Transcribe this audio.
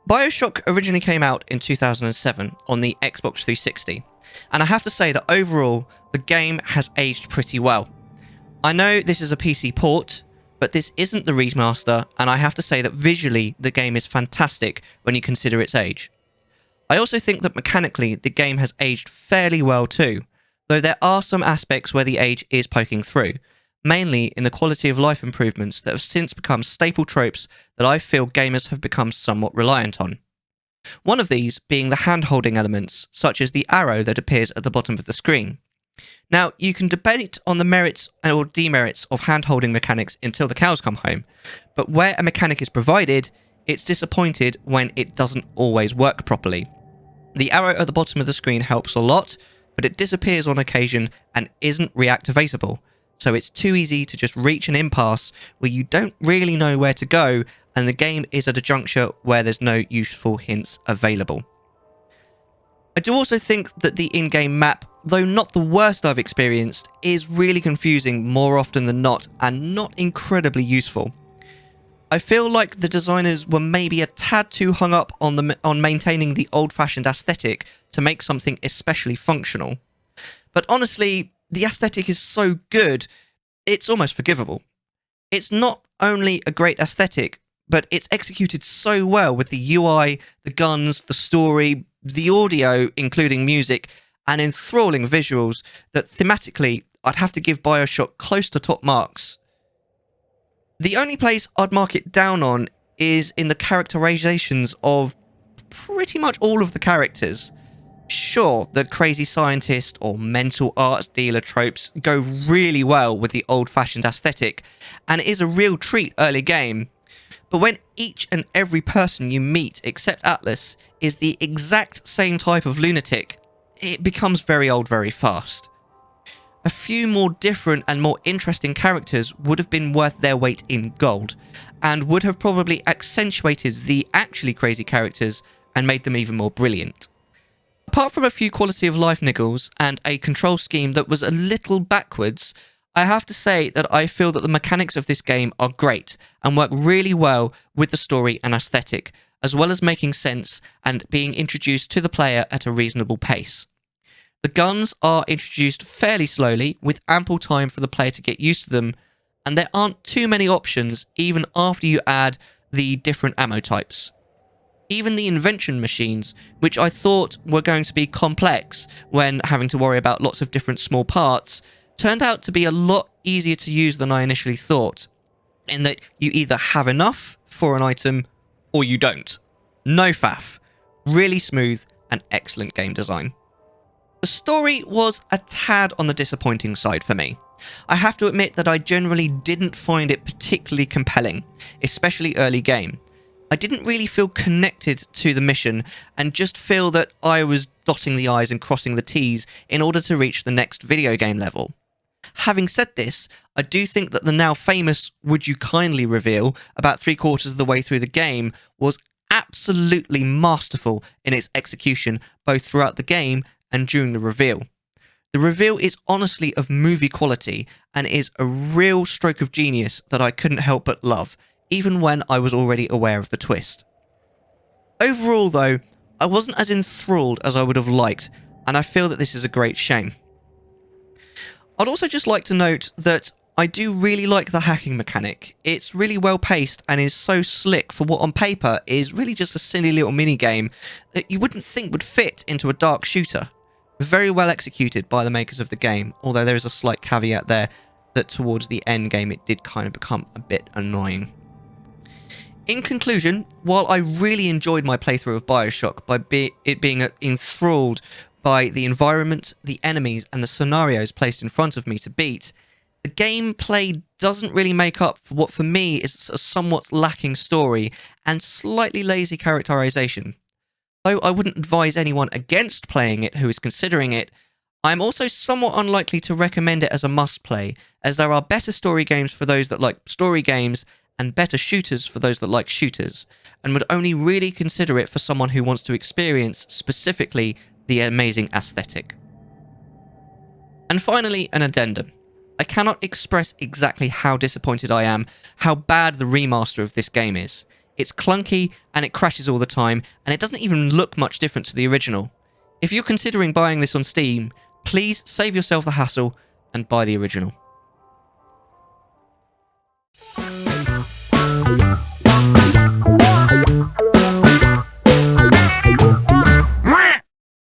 Bioshock originally came out in 2007 on the Xbox 360, and I have to say that overall, the game has aged pretty well. I know this is a PC port, but this isn't the remaster, and I have to say that visually, the game is fantastic when you consider its age. I also think that mechanically, the game has aged fairly well too, though there are some aspects where the age is poking through, mainly in the quality of life improvements that have since become staple tropes that I feel gamers have become somewhat reliant on. One of these being the hand-holding elements, such as the arrow that appears at the bottom of the screen. Now, you can debate on the merits or demerits of hand-holding mechanics until the cows come home, but where a mechanic is provided, it's disappointed when it doesn't always work properly. The arrow at the bottom of the screen helps a lot, but it disappears on occasion and isn't reactivatable, so it's too easy to just reach an impasse where you don't really know where to go, and the game is at a juncture where there's no useful hints available. I do also think that the in-game map, though not the worst I've experienced, is really confusing more often than not, and not incredibly useful. I feel like the designers were maybe a tad too hung up on maintaining the old-fashioned aesthetic to make something especially functional. But honestly, the aesthetic is so good, it's almost forgivable. It's not only a great aesthetic, but it's executed so well with the UI, the guns, the story, the audio, including music, and enthralling visuals that thematically I'd have to give Bioshock close to top marks. The only place I'd mark it down on is in the characterizations of pretty much all of the characters. Sure, the crazy scientist or mental arts dealer tropes go really well with the old-fashioned aesthetic, and it is a real treat early game. But when each and every person you meet, except Atlas, is the exact same type of lunatic, it becomes very old very fast. A few more different and more interesting characters would have been worth their weight in gold, and would have probably accentuated the actually crazy characters and made them even more brilliant. Apart from a few quality of life niggles and a control scheme that was a little backwards, I have to say that I feel that the mechanics of this game are great and work really well with the story and aesthetic, as well as making sense and being introduced to the player at a reasonable pace. The guns are introduced fairly slowly, with ample time for the player to get used to them, and there aren't too many options even after you add the different ammo types. Even the invention machines, which I thought were going to be complex when having to worry about lots of different small parts, turned out to be a lot easier to use than I initially thought, in that you either have enough for an item or you don't. No faff. Really smooth and excellent game design. The story was a tad on the disappointing side for me. I have to admit that I generally didn't find it particularly compelling, especially early game. I didn't really feel connected to the mission and just feel that I was dotting the I's and crossing the T's in order to reach the next video game level. Having said this, I do think that the now famous "Would You Kindly" reveal about 3/4 of the way through the game was absolutely masterful in its execution both throughout the game and during the reveal. The reveal is honestly of movie quality and is a real stroke of genius that I couldn't help but love, even when I was already aware of the twist. Overall though, I wasn't as enthralled as I would have liked, and I feel that this is a great shame. I'd also just like to note that I do really like the hacking mechanic. It's really well paced and is so slick for what on paper is really just a silly little mini game that you wouldn't think would fit into a dark shooter. Very well executed by the makers of the game, although there is a slight caveat there that towards the end game it did kind of become a bit annoying. In conclusion, while I really enjoyed my playthrough of Bioshock by it being enthralled by the environment, the enemies, and the scenarios placed in front of me to beat, the gameplay doesn't really make up for what for me is a somewhat lacking story and slightly lazy characterization. Though I wouldn't advise anyone against playing it who is considering it, I'm also somewhat unlikely to recommend it as a must-play, as there are better story games for those that like story games and better shooters for those that like shooters, and would only really consider it for someone who wants to experience specifically the amazing aesthetic. And finally, an addendum. I cannot express exactly how disappointed I am how bad the remaster of this game is. It's clunky and it crashes all the time, and it doesn't even look much different to the original. If you're considering buying this on Steam, please save yourself the hassle and buy the original.